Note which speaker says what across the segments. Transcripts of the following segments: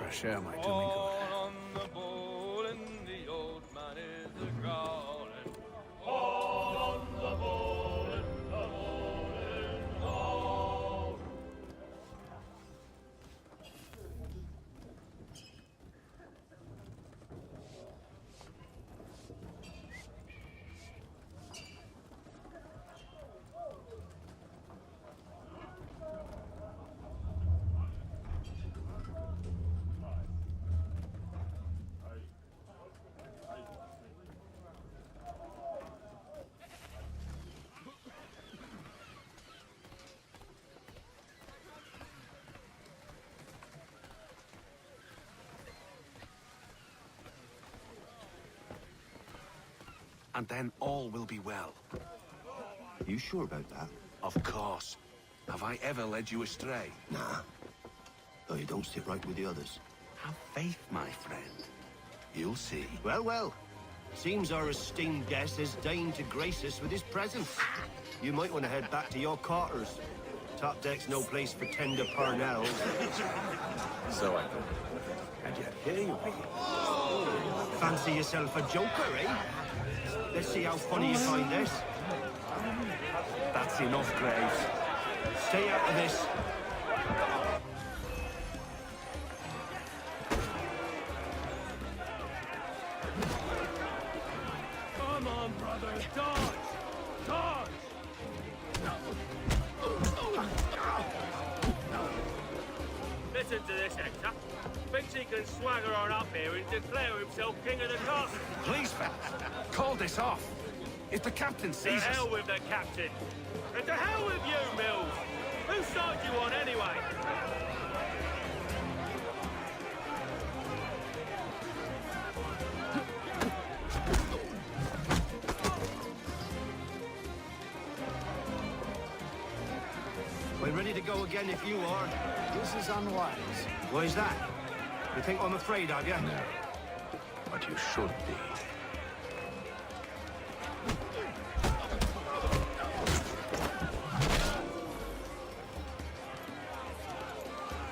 Speaker 1: never share my doing good.
Speaker 2: On the ball and the old man is a growling.
Speaker 1: And then all will be well.
Speaker 3: You sure about that?
Speaker 1: Of course. Have I ever led you astray?
Speaker 3: Nah. Though you don't sit right with the others.
Speaker 1: Have faith, my friend. You'll see.
Speaker 3: Well, well. Seems our esteemed guest has deigned to grace us with his presence. You might want to head back to your quarters. Top deck's no place for tender parnells.
Speaker 1: So I thought. And yet here you are.
Speaker 3: Fancy yourself a joker, eh? Let's see how funny you find this.
Speaker 1: That's enough, Graves.
Speaker 3: Stay out of this.
Speaker 2: Come on, brother, dodge! Dodge! Listen to this, Hector. Thinks he can swagger on up here and declare himself king of the castle.
Speaker 1: Please, fellas, call this off. If the captain
Speaker 2: To
Speaker 1: sees us...
Speaker 2: hell with the captain. And to hell with you, Mills. Whose side you on, anyway?
Speaker 3: We're ready to go again if you are.
Speaker 4: This is unwise.
Speaker 3: Why's that? You think I'm afraid of you?
Speaker 1: No, but you should be.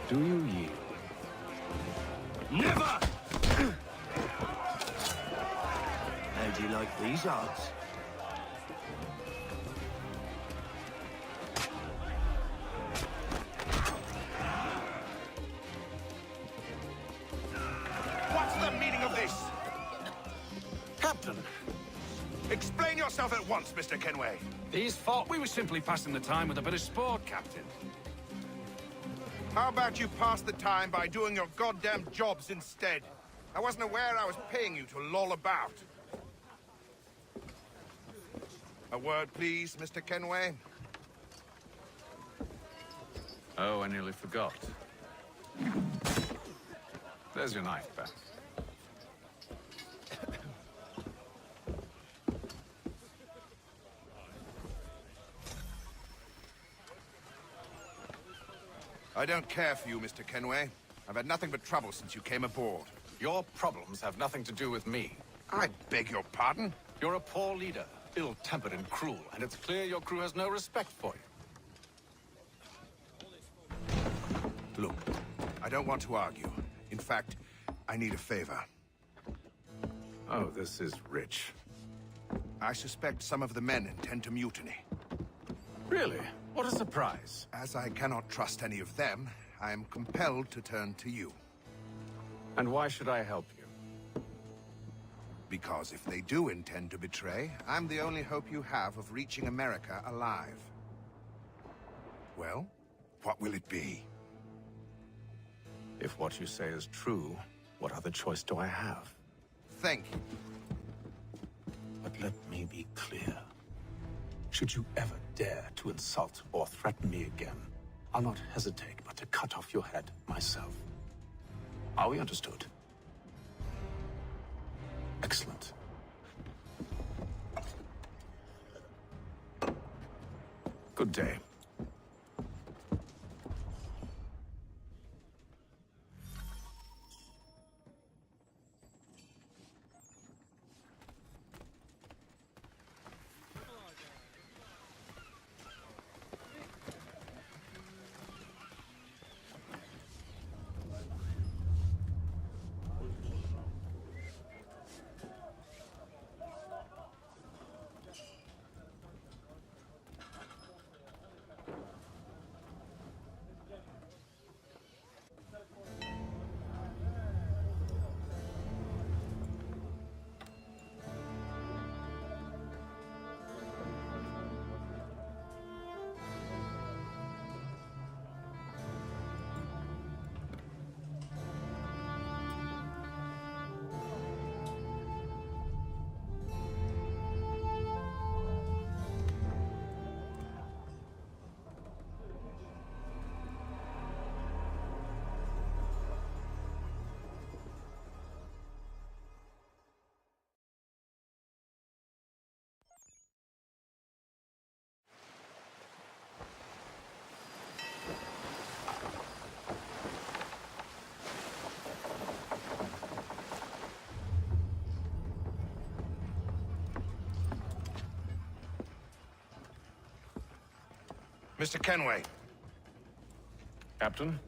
Speaker 1: Do you yield?
Speaker 3: Never! How do you like these odds?
Speaker 5: What's the meaning of this?
Speaker 1: Captain,
Speaker 5: Explain yourself at once, Mr. Kenway.
Speaker 1: these thought we were simply passing the time with a bit of sport, Captain.
Speaker 5: How about you pass the time by doing your goddamn jobs instead? I wasn't aware I was paying you to loll about. A word, please, Mr. Kenway.
Speaker 1: Oh, I nearly forgot. There's your knife, Beth.
Speaker 5: I don't care for you, Mr. Kenway. I've had nothing but trouble since you came aboard.
Speaker 1: Your problems have nothing to do with me.
Speaker 5: I beg your pardon?
Speaker 1: You're a poor leader, ill-tempered and cruel, and it's clear your crew has no respect for you.
Speaker 5: Look, I don't want to argue. In fact, I need a favor.
Speaker 1: Oh, this is rich.
Speaker 5: I suspect some of the men intend to mutiny.
Speaker 1: Really? What a surprise.
Speaker 5: As I cannot trust any of them, I am compelled to turn to you.
Speaker 1: And why should I help you?
Speaker 5: Because if they do intend to betray, I'm the only hope you have of reaching America alive. Well, what will it be?
Speaker 1: If what you say is true, what other choice do I have?
Speaker 5: Thank you.
Speaker 1: But let me be clear. Should you ever dare to insult or threaten me again, I'll not hesitate but to cut off your head myself. Are we understood? Excellent. Good day.
Speaker 5: Mr. Kenway.
Speaker 1: Captain?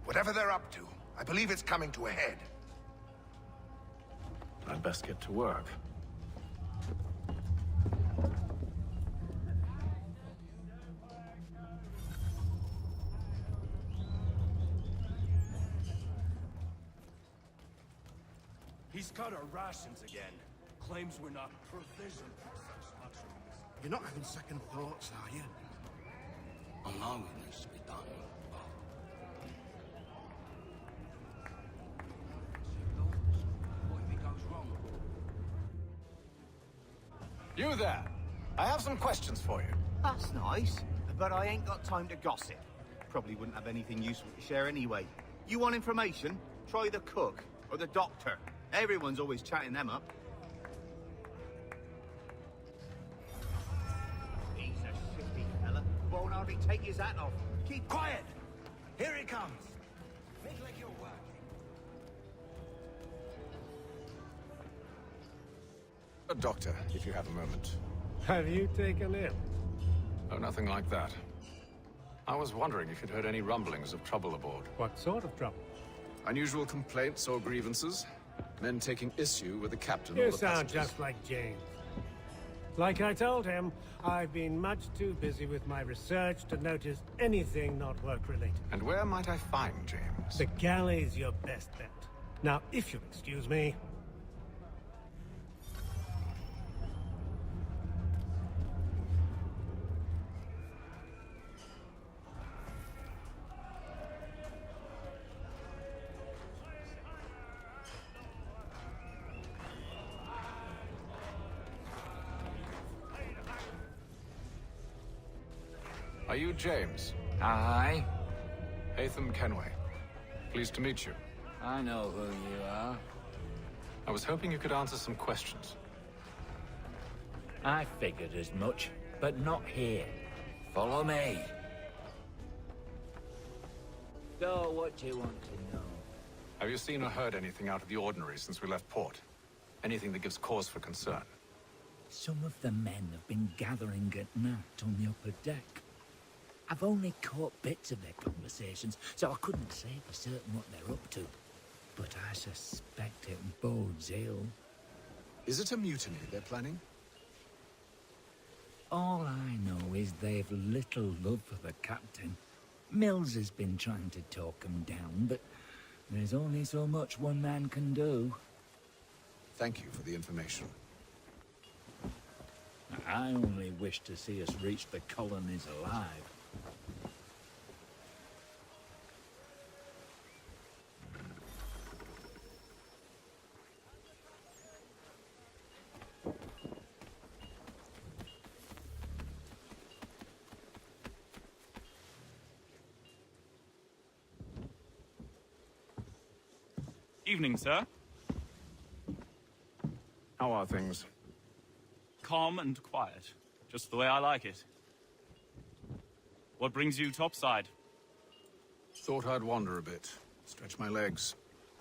Speaker 5: Whatever they're up to, I believe it's coming to a head.
Speaker 1: I'd best get to work.
Speaker 4: He's cut our rations again. Claims we're not provisioned for such luxuries.
Speaker 3: You're not having second thoughts, are you?
Speaker 4: I know it needs to be done. What if it goes wrong?
Speaker 1: You there! I have some questions for you.
Speaker 6: That's nice, but I ain't got time to gossip. Probably wouldn't have anything useful to share anyway. You want information? Try the cook or the doctor. Everyone's always chatting them up. He's a shifty fella. Won't hardly take his hat off. Keep quiet! Here he comes! Make like you're working.
Speaker 1: A doctor, if you have a moment.
Speaker 7: Have you taken ill?
Speaker 1: Oh, nothing like that. I was wondering if you'd heard any rumblings of trouble aboard.
Speaker 7: What sort of trouble?
Speaker 1: Unusual complaints or grievances? Men taking issue with the captain or
Speaker 7: You
Speaker 1: the
Speaker 7: sound
Speaker 1: passengers?
Speaker 7: just like James. Like I told him, I've been much too busy with my research to notice anything not work-related.
Speaker 1: And where might I find James?
Speaker 7: The galley's your best bet. Now, if you'll excuse me...
Speaker 1: Are you James?
Speaker 8: Aye,
Speaker 1: Hatham Kenway. Pleased to meet you.
Speaker 8: I know who you are.
Speaker 1: I was hoping you could answer some questions.
Speaker 8: I figured as much, but not here. Follow me. So, what do you want to know?
Speaker 1: Have you seen or heard anything out of the ordinary since we left port? Anything that gives cause for concern?
Speaker 8: Some of the men have been gathering at night on the upper deck. I've only caught bits of their conversations, so I couldn't say for certain what they're up to. But I suspect it bodes ill.
Speaker 1: Is it a mutiny they're planning?
Speaker 8: All I know is they've little love for the captain. Mills has been trying to talk him down, but there's only so much one man can do.
Speaker 1: Thank you for the information.
Speaker 8: I only wish to see us reach the colonies alive.
Speaker 9: Evening, sir.
Speaker 1: How are things?
Speaker 9: Calm and quiet. Just the way I like it. What brings you topside?
Speaker 1: Thought I'd wander a bit. Stretch my legs.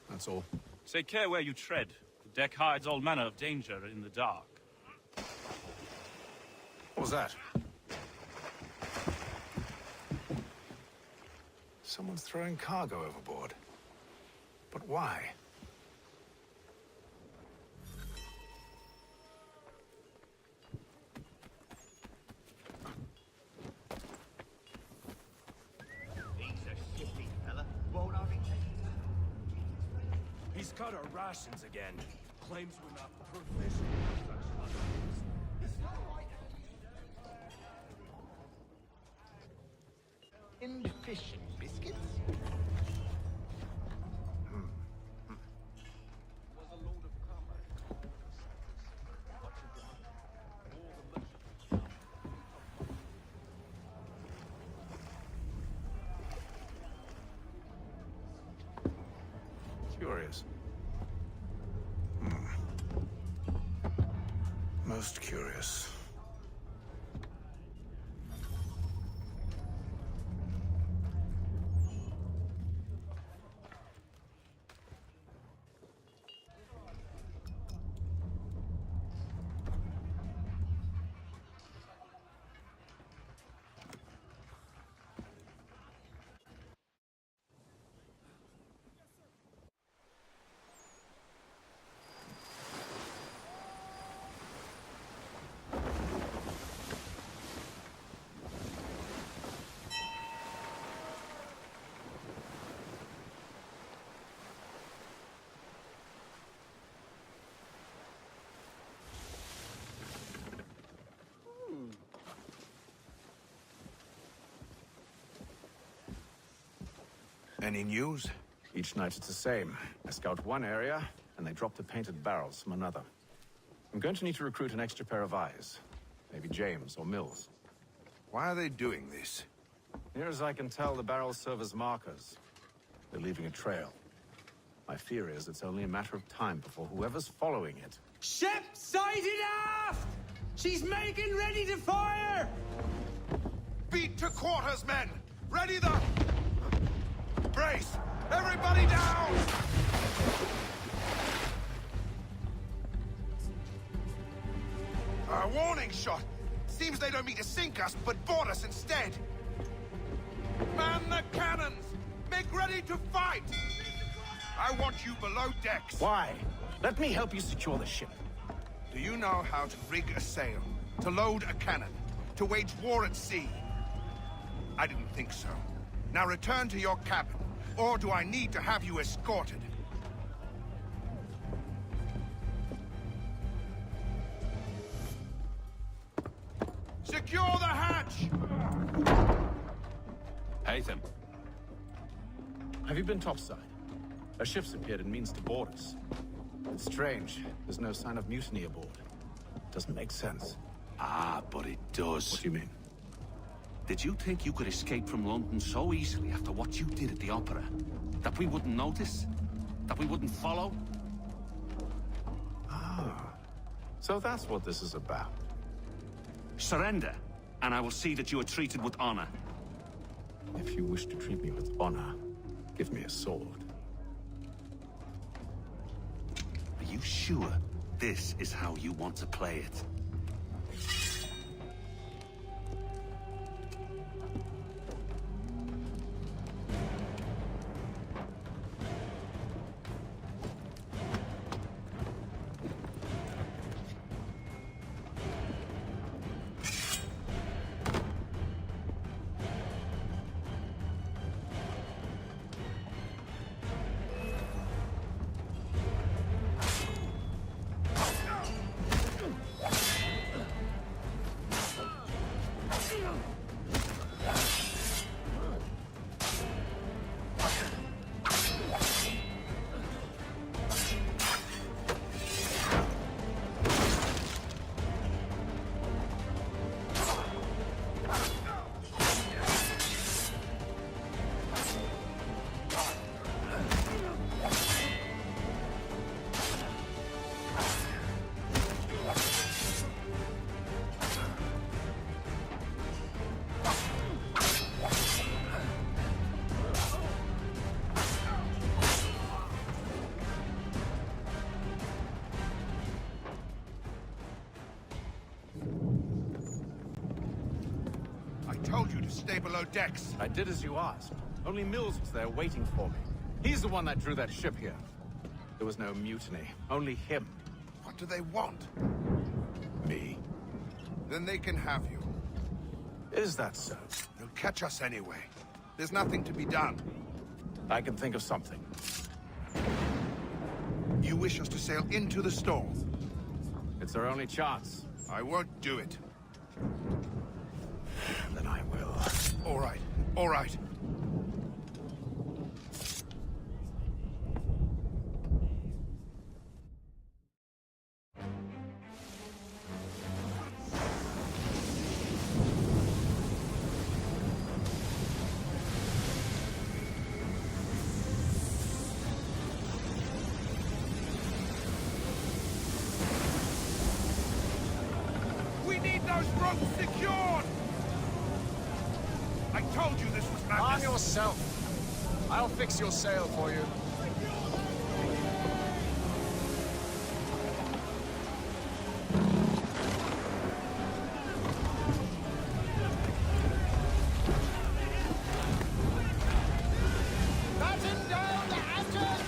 Speaker 1: That's all.
Speaker 9: Take care where you tread. The deck hides all manner of danger in the dark.
Speaker 1: What was that? Someone's throwing cargo overboard. But why?
Speaker 6: He's a shifty fella. Won't hardly take his hat off.
Speaker 4: He's cut our rations again. Claims we're not provisioned for such luxuries.
Speaker 6: And fish and biscuits?
Speaker 1: Curious. Most curious.
Speaker 5: Any news?
Speaker 1: Each night it's the same. I scout one area, and they drop the painted barrels from another. I'm going to need to recruit an extra pair of eyes. Maybe James or Mills.
Speaker 5: Why are they doing this?
Speaker 1: Near as I can tell, the barrels serve as markers. They're leaving a trail. My fear is it's only a matter of time before whoever's following it...
Speaker 10: Ship sighted aft! She's making ready to fire!
Speaker 5: Beat to quarters, men! Ready the... Brace! Everybody down! A warning shot! Seems they don't mean to sink us, but board us instead! Man the cannons! Make ready to fight! I want you below decks!
Speaker 1: Why? Let me help you secure the ship.
Speaker 5: Do you know how to rig a sail? To load a cannon? To wage war at sea? I didn't think so. Now return to your cabin, or do I need to have you escorted? Secure the hatch!
Speaker 1: Haytham. Have you been topside? A ship's appeared and means to board us. It's strange. There's no sign of mutiny aboard. Doesn't make sense.
Speaker 11: Ah, but it does.
Speaker 1: What do you mean?
Speaker 11: Did you think you could escape from London so easily after what you did at the opera? That we wouldn't notice? That we wouldn't follow?
Speaker 1: Ah. So that's what this is about.
Speaker 11: Surrender, and I will see that you are treated with honor.
Speaker 1: If you wish to treat me with honor, give me a sword.
Speaker 11: Are you sure this is how you want to play it?
Speaker 5: Told you to stay below decks.
Speaker 1: I did as you asked. Only Mills was there waiting for me. He's the one that drew that ship here. There was no mutiny, only him.
Speaker 5: What do they want?
Speaker 1: Me.
Speaker 5: Then they can have you.
Speaker 1: Is that so?
Speaker 5: They'll catch us anyway. There's nothing to be done.
Speaker 1: I can think of something.
Speaker 5: You wish us to sail into the storm?
Speaker 1: It's our only chance.
Speaker 5: I won't do it.
Speaker 1: Then I will.
Speaker 5: All right, all right. We need those ropes secured! I told you this was madness!
Speaker 12: Arm yourself. I'll fix your sail for you.
Speaker 10: Batten down the hatches!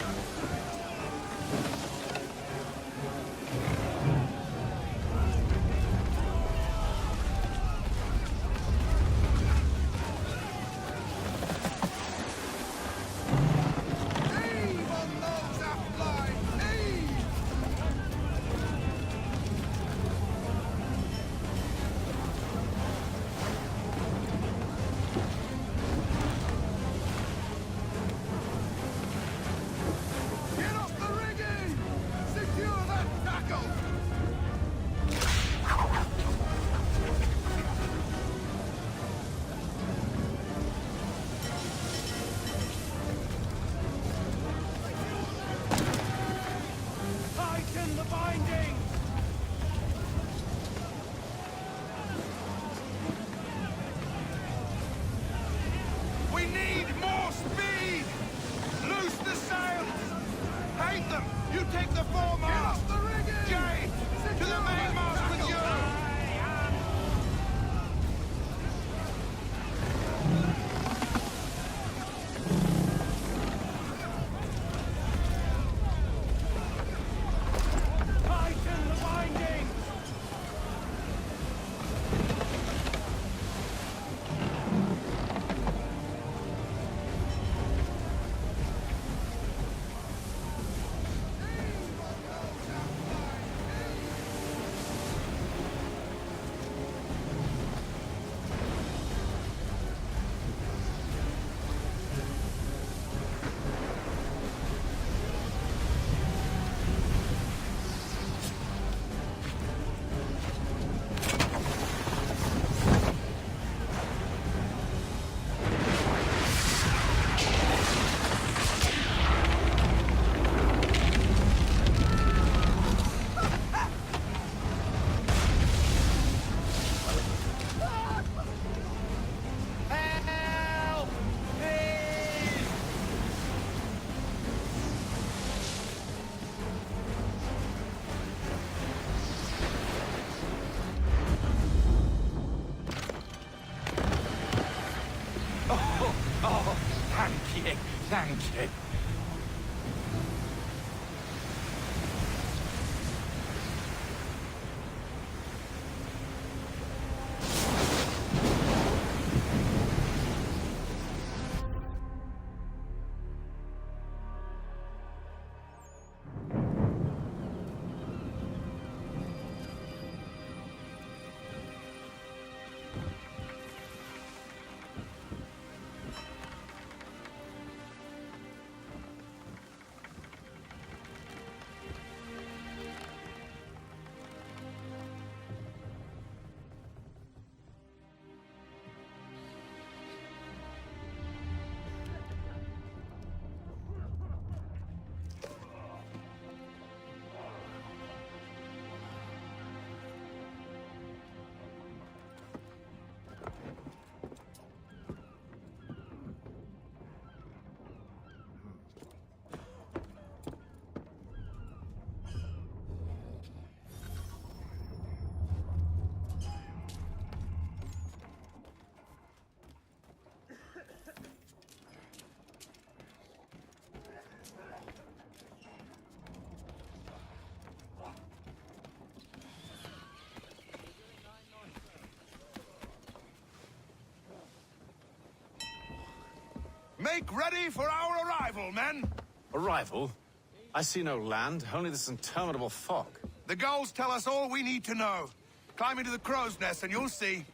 Speaker 2: Tighten the bindings!
Speaker 5: We need more speed! Loose the sails! Hate them! You take the foremast! Jay! To the mainmast with you!
Speaker 2: Tighten the bindings!
Speaker 1: Oh, thank you, thank you.
Speaker 5: Make ready for our arrival, men!
Speaker 1: Arrival? I see no land, only this interminable fog.
Speaker 5: The gulls tell us all we need to know. Climb into the crow's nest and you'll see.